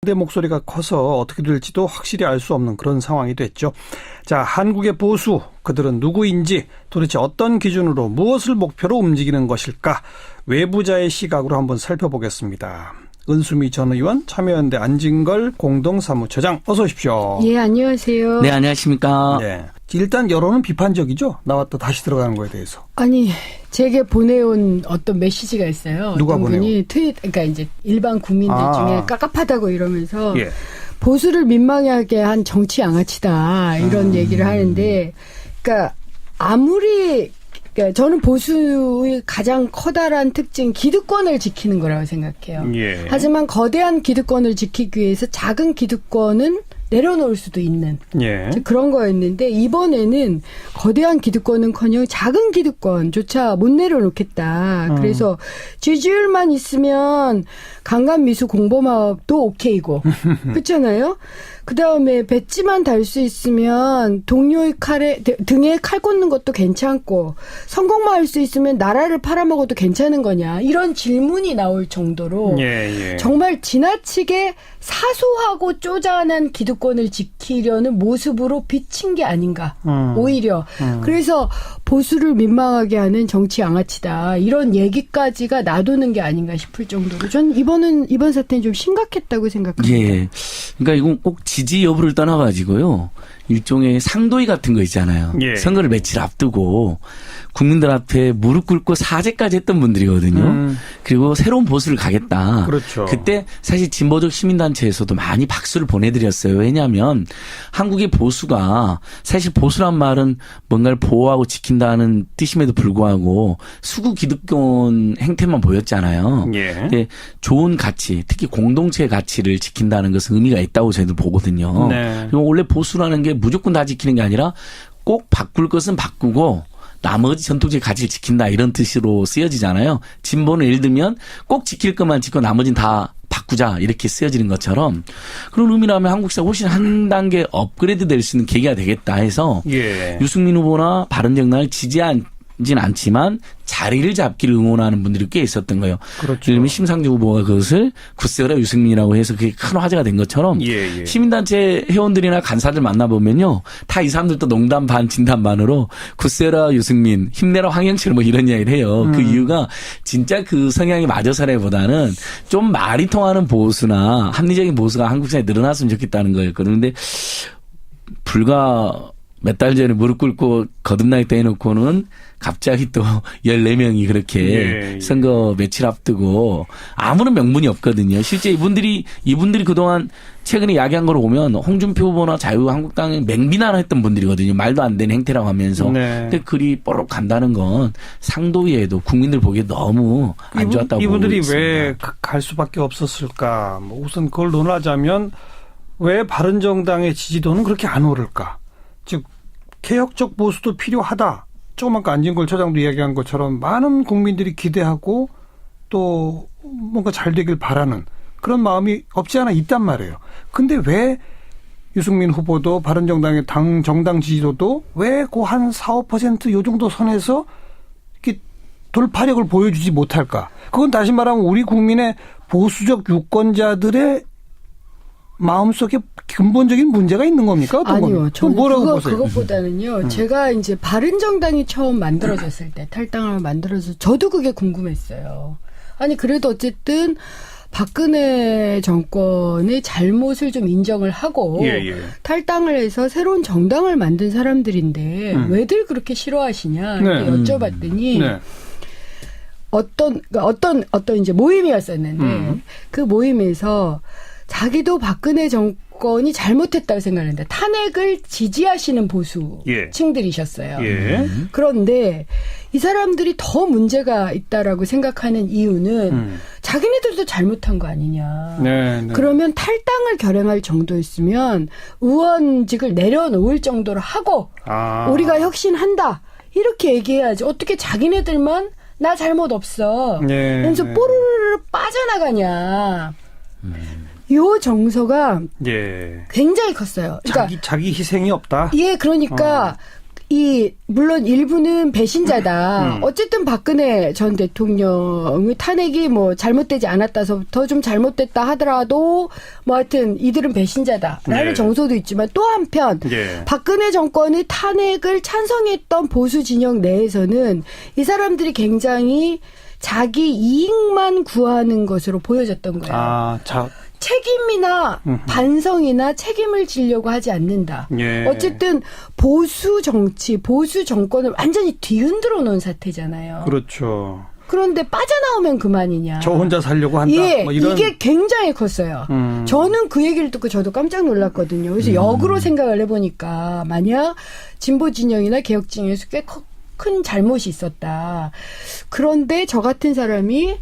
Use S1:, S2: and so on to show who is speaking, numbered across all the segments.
S1: 내 목소리가 커서 어떻게 될지도 확실히 알 수 없는 그런 상황이 됐죠. 자, 한국의 보수, 그들은 누구인지, 도대체 어떤 기준으로 무엇을 목표로 움직이는 것일까? 외부자의 시각으로 한번 살펴보겠습니다. 은수미 전 의원, 참여연대 안진걸 공동사무처장, 어서 오십시오.
S2: 예, 안녕하세요.
S3: 네, 안녕하십니까.
S1: 네. 일단 여론은 비판적이죠? 나왔다 다시 들어가는 거에 대해서.
S2: 아니, 제게 보내온 어떤 메시지가 있어요.
S1: 누가
S2: 어떤
S1: 보내요?
S2: 분이 그러니까 이제 일반 국민들 중에 깝깝하다고 이러면서
S1: 예.
S2: 보수를 민망하게 한 정치 양아치다 이런 얘기를 하는데, 그러니까 아무리 그러니까 저는 보수의 가장 커다란 특징 기득권을 지키는 거라고 생각해요.
S1: 예.
S2: 하지만 거대한 기득권을 지키기 위해서 작은 기득권은 내려놓을 수도 있는
S1: 예.
S2: 그런 거였는데, 이번에는 거대한 기득권은커녕 작은 기득권조차 못 내려놓겠다. 그래서 지지율만 있으면 강간미수 공범업도 오케이고 그렇잖아요. 그다음에 배지만 달 수 있으면 동료의 등에 칼 꽂는 것도 괜찮고, 성공만 할 수 있으면 나라를 팔아먹어도 괜찮은 거냐, 이런 질문이 나올 정도로 정말 지나치게 사소하고 쪼잔한 기득권을 지키려는 모습으로 비친 게 아닌가. 오히려 그래서 보수를 민망하게 하는 정치 양아치다, 이런 얘기까지가 놔두는 게 아닌가 싶을 정도로 전 이번 사태는 좀 심각했다고 생각합니다.
S3: 예. 그러니까 이건 꼭 지지 여부를 떠나가지고요, 일종의 상도위 같은 거 있잖아요.
S1: 예.
S3: 선거를 며칠 앞두고 국민들 앞에 무릎 꿇고 사죄까지 했던 분들이거든요. 그리고 새로운 보수를 가겠다.
S1: 그렇죠.
S3: 그때 사실 진보적 시민단체에서도 많이 박수를 보내드렸어요. 왜냐하면 한국의 보수가, 사실 보수란 말은 뭔가를 보호하고 지킨다는 뜻임에도 불구하고 수구 기득권 행태만 보였잖아요.
S1: 예.
S3: 근데 좋은 가치, 특히 공동체의 가치를 지킨다는 것은 의미가 있다고 저희도 보거든요.
S1: 네.
S3: 그리고 원래 보수라는 게 무조건 다 지키는 게 아니라 꼭 바꿀 것은 바꾸고 나머지 전통적 가치를 지킨다, 이런 뜻으로 쓰여지잖아요. 진보는 예를 들면 꼭 지킬 것만 지키고 나머지는 다 바꾸자, 이렇게 쓰여지는 것처럼, 그런 의미라면 한국 사회가 훨씬 한 단계 업그레이드 될 수 있는 계기가 되겠다 해서
S1: 예.
S3: 유승민 후보나 바른정당을 지지하진 않지만 자리를 잡기를 응원하는 분들이 꽤 있었던 거예요.
S1: 그렇죠.
S3: 예를 들면 심상정 후보가 그것을 굳세어라 유승민이라고 해서 그게 큰 화제가 된 것처럼,
S1: 예.
S3: 시민단체 회원들이나 간사들 만나보면요, 다 이 사람들도 농담 반 진담 반으로 굳세어라 유승민, 힘내라 황영철, 뭐 이런 이야기를 해요. 그 이유가 진짜 그 성향이 맞아서라기보다는 좀 말이 통하는 보수나 합리적인 보수가 한국 사회에 늘어났으면 좋겠다는 거였거든요. 그런데 불과 몇 달 전에 무릎 꿇고 거듭나겠다 해놓고는 갑자기 또 14명이 그렇게 선거 며칠 앞두고 아무런 명분이 없거든요. 실제 이분들이 그동안 최근에 이야기한 걸 보면 홍준표 후보나 자유한국당에 맹비난했던 분들이거든요. 말도 안 되는 행태라고 하면서.
S1: 네.
S3: 근데 그리 뽀록 간다는 건 상도위에도 국민들 보기에 너무 안 좋았다고
S1: 이분들이
S3: 보고
S1: 왜
S3: 있습니다.
S1: 갈 수밖에 없었을까? 뭐 우선 그걸 논하자면 왜 바른정당의 지지도는 그렇게 안 오를까? 즉 개혁적 보수도 필요하다. 조금 아까 안진걸 처장도 이야기한 것처럼 많은 국민들이 기대하고 또 뭔가 잘 되길 바라는 그런 마음이 없지 않아 있단 말이에요. 근데 왜 유승민 후보도 바른정당의 정당 지지도도 왜 그 한 4, 5% 요 정도 선에서 이렇게 돌파력을 보여주지 못할까? 그건 다시 말하면 우리 국민의 보수적 유권자들의 마음속에 근본적인 문제가 있는 겁니까? 어떤
S2: 아니요. 저는
S1: 뭐라고 보세요?
S2: 그것보다는요. 제가 이제 바른정당이 처음 만들어졌을 때, 탈당을 만들어서 저도 그게 궁금했어요. 아니 그래도 어쨌든 박근혜 정권의 잘못을 좀 인정을 하고 탈당을 해서 새로운 정당을 만든 사람들인데 왜들 그렇게 싫어하시냐 이렇게 여쭤봤더니 어떤 이제 모임이었었는데 그 모임에서 자기도 박근혜 정권이 잘못했다고 생각하는데 탄핵을 지지하시는 보수층들이셨어요. 그런데 이 사람들이 더 문제가 있다라고 생각하는 이유는 자기네들도 잘못한 거 아니냐. 그러면 탈당을 결행할 정도였으면 의원직을 내려놓을 정도로 하고 우리가 혁신한다, 이렇게 얘기해야지. 어떻게 자기네들만 나 잘못 없어 그래서 뽀르르 빠져나가냐. 요 정서가 굉장히 컸어요. 그러니까
S1: 자기 희생이 없다.
S2: 그러니까 물론 일부는 배신자다. 어쨌든 박근혜 전 대통령의 탄핵이 뭐 잘못되지 않았다서부터 좀 잘못됐다 하더라도 뭐 하여튼 이들은 배신자다라는
S1: 네.
S2: 정서도 있지만 또 한편
S1: 예.
S2: 박근혜 정권의 탄핵을 찬성했던 보수 진영 내에서는 이 사람들이 굉장히 자기 이익만 구하는 것으로 보여졌던 거예요.
S1: 아,
S2: 책임이나 반성이나 책임을 지려고 하지 않는다.
S1: 예.
S2: 어쨌든 보수 정치, 보수 정권을 완전히 뒤흔들어 놓은 사태잖아요.
S1: 그렇죠.
S2: 그런데 빠져나오면 그만이냐.
S1: 저 혼자 살려고 한다.
S2: 예,
S1: 뭐 이런.
S2: 이게 굉장히 컸어요. 저는 그 얘기를 듣고 저도 깜짝 놀랐거든요. 그래서 역으로 생각을 해보니까 만약 진보 진영이나 개혁 진영에서 꽤 큰 잘못이 있었다. 그런데 저 같은 사람이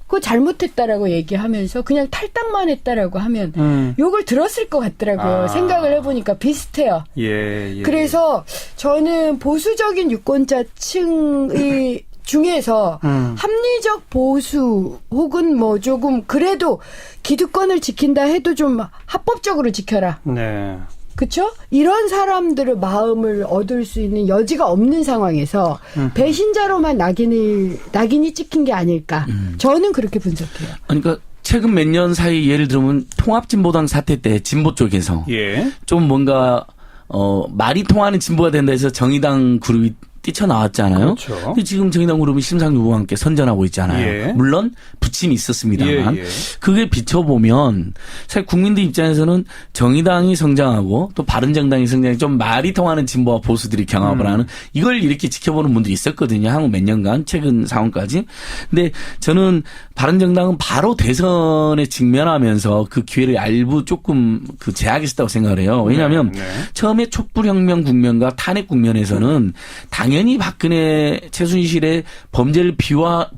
S2: 그거 잘못했다라고 얘기하면서 그냥 탈당만 했다라고 하면 욕을 들었을 것 같더라고요.
S1: 아.
S2: 생각을 해보니까 비슷해요.
S1: 예.
S2: 그래서 저는 보수적인 유권자층의 중에서 합리적 보수 혹은 뭐 조금 그래도 기득권을 지킨다 해도 좀 합법적으로 지켜라.
S1: 네.
S2: 그렇죠? 이런 사람들의 마음을 얻을 수 있는 여지가 없는 상황에서 배신자로만 낙인이 찍힌 게 아닐까. 저는 그렇게 분석해요.
S3: 그러니까 최근 몇 년 사이 예를 들면 통합진보당 사태 때 진보 쪽에서
S1: 예.
S3: 좀 뭔가 말이 통하는 진보가 된다 해서 정의당 그룹이 뛰쳐나왔잖아요.
S1: 그렇죠.
S3: 근데 지금 정의당 그룹이 심상정 후보와 함께 선전하고 있잖아요.
S1: 예.
S3: 물론 부침이 있었습니다만
S1: 예.
S3: 그게 비춰보면 사실 국민들 입장에서는 정의당이 성장하고 또 바른정당이 성장해 좀 말이 통하는 진보와 보수들이 경합을 하는 이걸 이렇게 지켜보는 분들이 있었거든요. 한국 몇 년간 최근 상황까지. 근데 저는 바른정당은 바로 대선에 직면하면서 그 기회를 얄부 조금 그 제약했다고 생각을 해요. 왜냐하면
S1: 네.
S3: 처음에 촛불혁명 국면과 탄핵 국면에서는 당연히 박근혜 최순실의 범죄를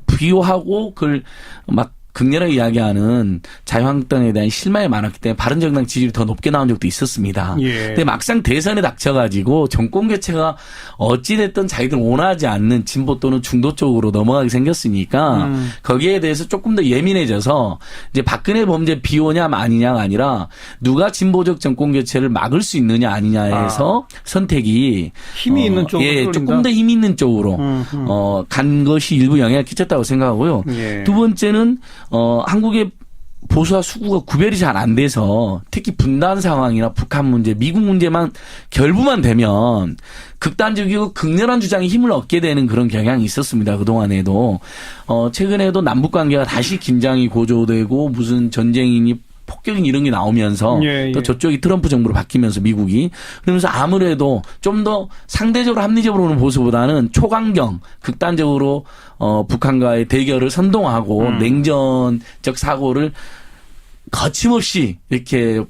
S3: 비호하고 그걸 막 극렬하게 이야기하는 자유한국당에 대한 실망이 많았기 때문에 바른정당 지지율이 더 높게 나온 적도 있었습니다.
S1: 예.
S3: 근데 막상 대선에 닥쳐가지고 정권 교체가 어찌됐든 자기들 원하지 않는 진보 또는 중도 쪽으로 넘어가게 생겼으니까 거기에 대해서 조금 더 예민해져서 이제 박근혜 범죄 비호냐 아니냐가 아니라 누가 진보적 정권 교체를 막을 수 있느냐 아니냐에서 선택이
S1: 힘이 있는 쪽으로
S3: 예,
S1: 쏠린다?
S3: 조금 더 힘 있는 쪽으로 간 것이 일부 영향을 끼쳤다고 생각하고요.
S1: 예.
S3: 두 번째는 한국의 보수와 수구가 구별이 잘 안 돼서 특히 분단 상황이나 북한 문제, 미국 문제만 결부만 되면 극단적이고 극렬한 주장에 힘을 얻게 되는 그런 경향이 있었습니다. 그동안에도. 최근에도 남북 관계가 다시 긴장이 고조되고 무슨 전쟁이니 폭격인 이런 게 나오면서
S1: 예, 예.
S3: 또 저쪽이 트럼프 정부로 바뀌면서 미국이 그러면서 아무래도 좀 더 상대적으로 합리적으로 보는 보수보다는 초강경 극단적으로 북한과의 대결을 선동하고 냉전적 사고를 거침없이 이렇게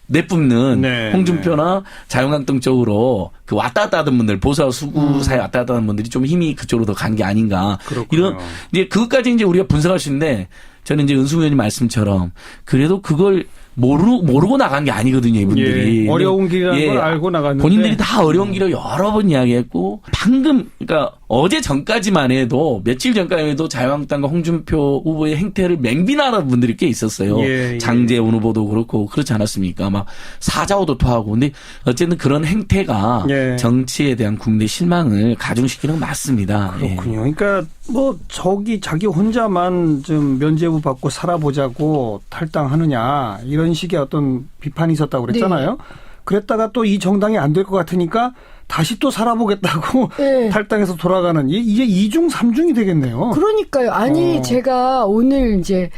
S3: 내뿜는
S1: 네,
S3: 홍준표나 자유한국당 쪽으로 그 왔다 갔다 하던 분들 보수와 수구 사이 왔다 갔다 하는 분들이 좀 힘이 그쪽으로 더 간 게 아닌가.
S1: 그렇군요.
S3: 이런 이제 그것까지 이제 우리가 분석할 수 있는데 저는 이제 은수 의원님 말씀처럼 그래도 그걸 모르고 나간 게 아니거든요, 이분들이.
S1: 예, 어려운 길이라는 걸 알고 나갔는데.
S3: 본인들이 다 어려운 길을 여러 번 이야기했고, 방금, 그러니까 어제 전까지만 해도, 며칠 전까지만 해도 자유한국당과 홍준표 후보의 행태를 맹비난하는 분들이 꽤 있었어요.
S1: 예, 예.
S3: 장제원 후보도 그렇고, 그렇지 않았습니까? 막 사자호도 토하고. 근데 어쨌든 그런 행태가
S1: 예.
S3: 정치에 대한 국내 실망을 가중시키는 건 맞습니다. 예.
S1: 그렇군요. 그러니까 뭐 자기 혼자만 좀 면죄부 받고 살아보자고 탈당하느냐 이런 식의 어떤 비판이 있었다고 그랬잖아요.
S2: 네.
S1: 그랬다가 또 이 정당이 안 될 것 같으니까 다시 또 살아보겠다고
S2: 네.
S1: 탈당해서 돌아가는 이게 2중 3중이 되겠네요.
S2: 그러니까요. 아니 제가 오늘 이제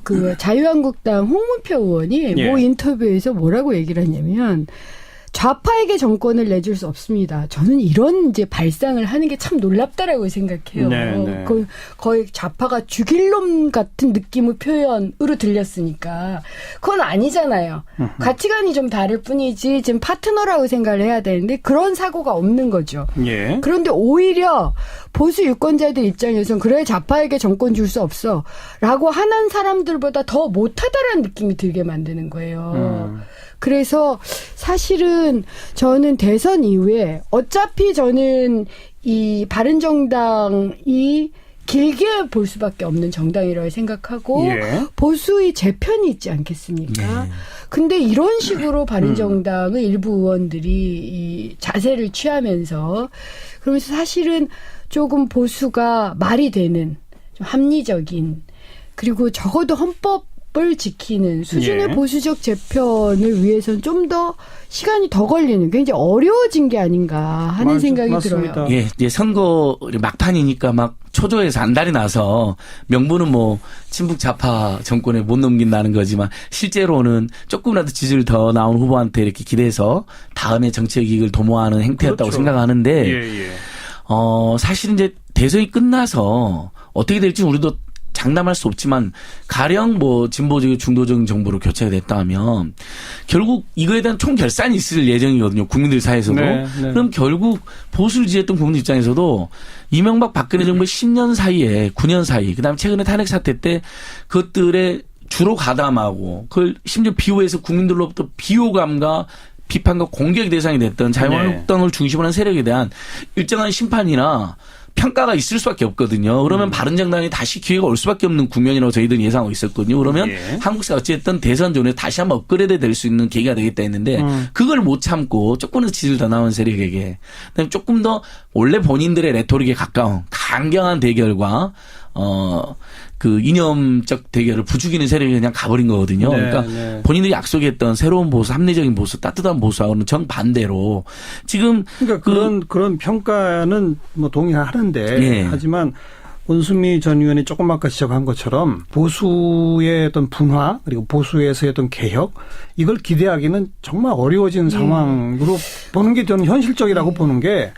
S2: 그 자유한국당 홍문표 의원이
S1: 예.
S2: 모 인터뷰에서 뭐라고 얘기를 했냐면 좌파에게 정권을 내줄 수 없습니다. 저는 이런 이제 발상을 하는 게 참 놀랍다라고 생각해요.
S1: 네, 네.
S2: 거의 좌파가 죽일 놈 같은 느낌의 표현으로 들렸으니까 그건 아니잖아요. 가치관이 좀 다를 뿐이지 지금 파트너라고 생각을 해야 되는데 그런 사고가 없는 거죠.
S1: 예.
S2: 그런데 오히려 보수 유권자들 입장에서는 그래 좌파에게 정권 줄 수 없어 라고 하는 사람들보다 더 못하다라는 느낌이 들게 만드는 거예요. 그래서 사실은 저는 대선 이후에 어차피 저는 이 바른정당이 길게 볼 수밖에 없는 정당이라고 생각하고
S1: 예.
S2: 보수의 재편이 있지 않겠습니까? 근데 이런 식으로 바른정당의 일부 의원들이 이 자세를 취하면서 그러면서 사실은 조금 보수가 말이 되는 좀 합리적인 그리고 적어도 헌법을 지키는 수준의
S1: 예.
S2: 보수적 재편을 위해서는 좀 더 시간이 더 걸리는 굉장히 어려워진 게 아닌가 하는 생각이
S1: 맞습니다.
S2: 들어요.
S3: 예, 이제 선거 막판이니까 막 초조해서 안달이 나서 명분은 뭐 친북 좌파 정권에 못 넘긴다는 거지만 실제로는 조금이라도 지지율 더 나온 후보한테 이렇게 기대해서 다음에 정치적 이익을 도모하는 행태였다고
S1: 그렇죠.
S3: 생각하는데
S1: 예, 예.
S3: 사실은 이제 대선이 끝나서 어떻게 될지 우리도 장담할 수 없지만 가령 뭐 진보적이고 중도적인 정부로 교체가 됐다 하면 결국 이거에 대한 총결산이 있을 예정이거든요. 국민들 사이에서도.
S1: 네, 네.
S3: 그럼 결국 보수를 지지했던 국민들 입장에서도 이명박 박근혜 정부의 10년 사이에 9년 사이 그다음에 최근에 탄핵 사태 때 그것들에 주로 가담하고 그걸 심지어 비호해서 국민들로부터 비호감과 비판과 공격의 대상이 됐던 자유한국당을 중심으로 한 세력에 대한 일정한 심판이나 평가가 있을 수밖에 없거든요. 그러면 바른정당이 다시 기회가 올 수밖에 없는 국면이라고 저희들은 예상하고 있었거든요. 그러면
S1: 예. 한국사
S3: 한국사가 어쨌든 대선전에 다시 한번 업그레이드 될 수 있는 계기가 되겠다 했는데 그걸 못 참고 조금 더 지지를 더 나온 세력에게 그다음에 조금 더 원래 본인들의 레토릭에 가까운 강경한 대결과 그 이념적 대결을 부추기는 세력이 그냥 가버린 거거든요.
S1: 네,
S3: 그러니까
S1: 네.
S3: 본인들이 약속했던 새로운 보수, 합리적인 보수, 따뜻한 보수하고는 정반대로 지금
S1: 그러니까 그런 평가는 뭐 동의하는데
S3: 예.
S1: 하지만 원수미 전 의원이 조금 아까 지적한 것처럼 보수의 어떤 분화 그리고 보수에서의 어떤 개혁 이걸 기대하기는 정말 어려워진 상황으로 보는 게 저는 현실적이라고 보는 게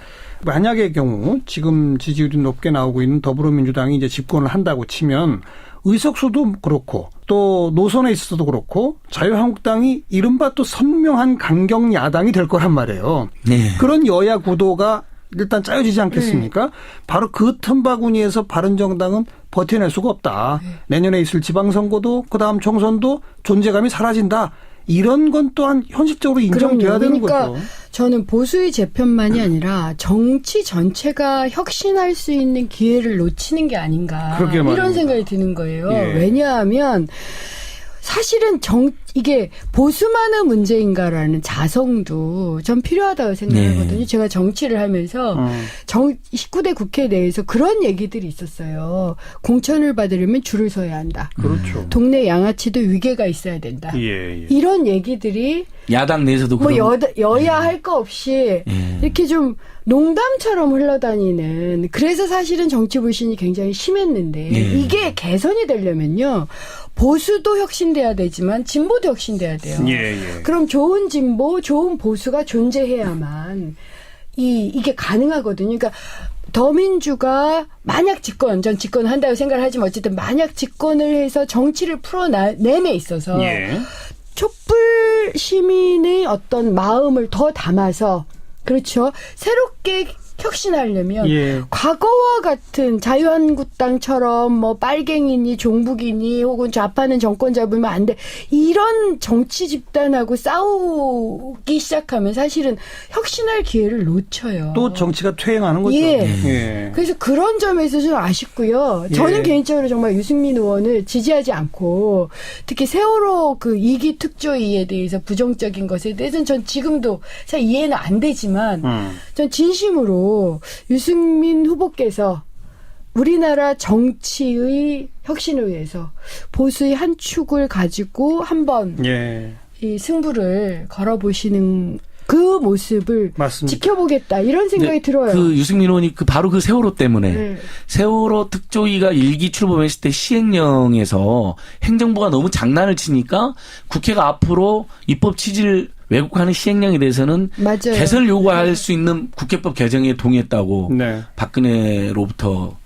S1: 만약의 경우 지금 지지율이 높게 나오고 있는 더불어민주당이 이제 집권을 한다고 치면 의석수도 그렇고 또 노선에 있어서도 그렇고 자유한국당이 이른바 또 선명한 강경 야당이 될 거란 말이에요.
S3: 네.
S1: 그런 여야 구도가 일단 짜여지지 않겠습니까? 바로 그 틈바구니에서 바른정당은 버텨낼 수가 없다. 내년에 있을 지방선거도 그다음 총선도 존재감이 사라진다. 이런 건 또한 현실적으로 인정돼야 되는
S2: 그러니까
S1: 거죠.
S2: 저는 보수의 재편만이 아니라 정치 전체가 혁신할 수 있는 기회를 놓치는 게 아닌가
S1: 그러게
S2: 이런
S1: 말입니다.
S2: 생각이 드는 거예요.
S1: 예.
S2: 왜냐하면 사실은 이게 보수만의 문제인가라는 자성도 전 필요하다고 생각하거든요.
S3: 네.
S2: 제가 정치를 하면서 19대 국회 내에서 그런 얘기들이 있었어요. 공천을 받으려면 줄을 서야 한다.
S1: 그렇죠.
S2: 동네 양아치도 위계가 있어야 된다.
S1: 예, 예.
S2: 이런 얘기들이
S3: 야당 내에서도
S2: 뭐
S3: 그런
S2: 여야 할 거 없이 이렇게 좀 농담처럼 흘러다니는 그래서 사실은 정치 불신이 굉장히 심했는데 이게 개선이 되려면요. 보수도 혁신돼야 되지만 진보도 혁신돼야 돼요.
S1: 예, 예.
S2: 그럼 좋은 진보, 좋은 보수가 존재해야만 이게 가능하거든요. 그러니까 더민주가 만약 전 집권한다고 생각을 하지만 어쨌든 만약 집권을 해서 정치를 풀어내에 있어서
S1: 예.
S2: 촛불 시민의 어떤 마음을 더 담아서 그렇죠. 새롭게 혁신하려면
S1: 예.
S2: 과거와 같은 자유한국당처럼 뭐 빨갱이니 종북이니 혹은 좌파는 정권 잡으면 안 돼. 이런 정치 집단하고 싸우기 시작하면 사실은 혁신할 기회를 놓쳐요.
S1: 또 정치가 퇴행하는 거죠.
S2: 예.
S1: 예.
S2: 그래서 그런 점에서 좀 아쉽고요. 저는
S1: 예.
S2: 개인적으로 정말 유승민 의원을 지지하지 않고 특히 세월호 그 2기 특조위에 대해서 부정적인 것에 대해서는 전 지금도 잘 이해는 안 되지만 전 진심으로 유승민 후보께서 우리나라 정치의 혁신을 위해서 보수의 한 축을 가지고 한번
S1: 예.
S2: 이 승부를 걸어보시는 그 모습을
S1: 맞습니다.
S2: 지켜보겠다 이런 생각이 들어요.
S3: 그 유승민 의원이 바로 그 세월호 때문에
S2: 네.
S3: 세월호 특조위가 일기 출범했을 때 시행령에서 행정부가 너무 장난을 치니까 국회가 앞으로 입법 취지를 왜곡하는 시행령에 대해서는
S2: 맞아요.
S3: 개선을 요구할 수 있는 국회법 개정에 동의했다고
S1: 네.
S3: 박근혜로부터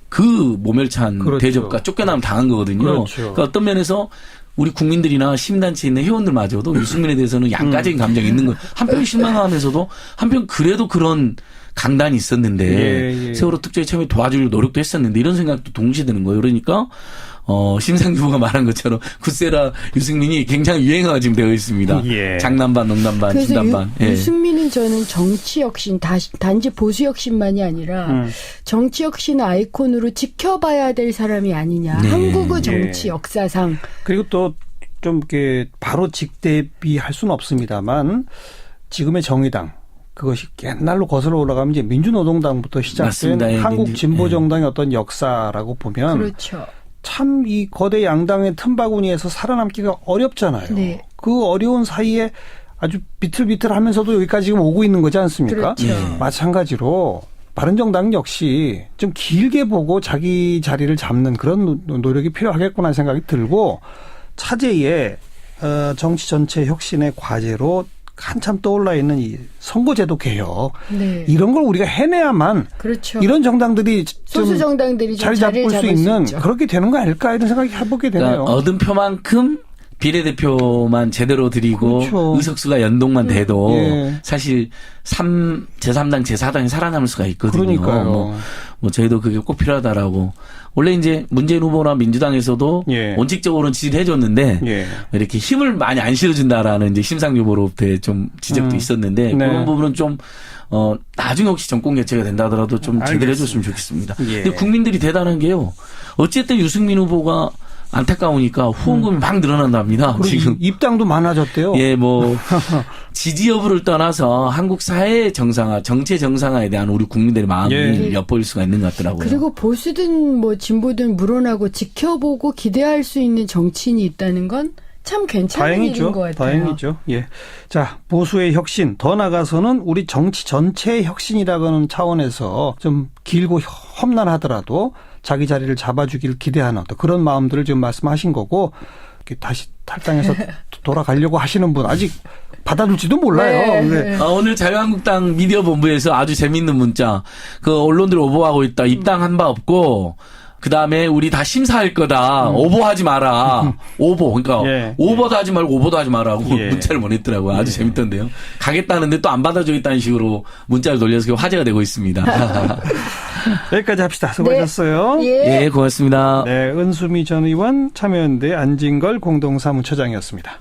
S3: 그 모멸찬
S1: 그렇죠.
S3: 대접과 쫓겨남 당한 거거든요.
S1: 그렇죠.
S3: 그러니까 어떤 면에서 우리 국민들이나 시민단체에 있는 회원들마저도 유승민에 대해서는 양가적인 감정이 있는 거예요. 한편 실망하면서도 한편 그래도 그런 강단이 있었는데
S1: 예, 예.
S3: 세월호 특조위 처음에 도와줄 노력도 했었는데 이런 생각도 동시에 드는 거예요. 그러니까 심상규 후보가 말한 것처럼 구세라 유승민이 굉장히 유행어가 지금 되어 있습니다.
S1: 예.
S3: 장난반, 농담반,
S2: 그래서
S3: 진담반. 예.
S2: 유승민은 저는 정치 혁신, 단지 보수 혁신만이 아니라 정치 혁신 아이콘으로 지켜봐야 될 사람이 아니냐.
S3: 네.
S2: 한국의 정치
S1: 예.
S2: 역사상.
S1: 그리고 또 좀 이렇게 바로 직대비할 수는 없습니다만 지금의 정의당 그것이 옛날로 거슬러 올라가면 이제 민주노동당부터 시작된
S3: 맞습니다. 예,
S1: 한국 진보정당의 어떤 역사라고 보면
S2: 그렇죠.
S1: 참 이 거대 양당의 틈바구니에서 살아남기가 어렵잖아요.
S2: 네.
S1: 그 어려운 사이에 아주 비틀비틀하면서도 여기까지 지금 오고 있는 거지 않습니까?
S2: 그렇죠.
S3: 예.
S1: 마찬가지로 바른정당 역시 좀 길게 보고 자기 자리를 잡는 그런 노력이 필요하겠구나 하는 생각이 들고 차제에 정치 전체 혁신의 과제로 한참 떠올라 있는 이 선거제도 개혁
S2: 네.
S1: 이런 걸 우리가 해내야만
S2: 그렇죠.
S1: 이런 정당들이
S2: 소수
S1: 좀
S2: 정당들이 좀
S1: 자리
S2: 자리를
S1: 잡을 수
S2: 잡을
S1: 있는
S2: 있죠.
S1: 그렇게 되는 거 아닐까 이런 생각이 해보게 되네요.
S3: 그러니까 얻은 표만큼 비례대표만 제대로 드리고
S1: 그렇죠.
S3: 의석수가 연동만 돼도
S1: 예.
S3: 사실 제3당, 제4당이 살아남을 수가 있거든요.
S1: 그러니까요.
S3: 뭐 저희도 그게 꼭 필요하다라고. 원래 이제 문재인 후보나 민주당에서도
S1: 예.
S3: 원칙적으로는 지지를 해줬는데
S1: 예.
S3: 이렇게 힘을 많이 안 실어준다라는 이제 심상규 후보로부터의 좀 지적도 있었는데
S1: 네.
S3: 그런 부분은 좀 나중에 혹시 정권 개최가 된다 하더라도 좀 제대로 해줬으면 좋겠습니다.
S1: 예.
S3: 근데 국민들이 대단한 게요. 어쨌든 유승민 후보가 안타까우니까 후원금이 막 늘어난답니다.
S1: 그리고
S3: 지금.
S1: 입당도 많아졌대요.
S3: 예, 뭐 지지 여부를 떠나서 한국 사회 정상화, 정체 정상화에 대한 우리 국민들의 마음이
S1: 예.
S3: 엿보일 수가 있는 것 같더라고요.
S2: 그리고 보수든 뭐 진보든 물어나고 지켜보고 기대할 수 있는 정치인이 있다는 건 참 괜찮은 일인 것 같아요.
S1: 다행이죠. 예. 자, 보수의 혁신, 더 나가서는 우리 정치 전체의 혁신이라는 차원에서 좀 길고 험난하더라도 자기 자리를 잡아주길 기대하는 또 그런 마음들을 지금 말씀하신 거고 이렇게 다시 탈당해서 돌아가려고 하시는 분 아직 받아줄지도 몰라요.
S2: 네.
S1: 근데
S3: 오늘 자유한국당 미디어 본부에서 아주 재밌는 문자. 그 언론들이 오보하고 있다. 입당한 바 없고 그다음에 우리 다 심사할 거다. 오보하지 마라. 오보. 그러니까
S1: 예.
S3: 오보도 하지 말고 오보도 하지 마라고
S1: 예.
S3: 문자를 보냈더라고요. 아주 재밌던데요. 가겠다는데 또 안 받아주겠다는 식으로 문자를 돌려서 화제가 되고 있습니다.
S1: 여기까지 합시다. 수고하셨어요.
S2: 예.
S3: 예, 고맙습니다.
S1: 네, 은수미 전 의원, 참여연대 안진걸 공동사무처장이었습니다.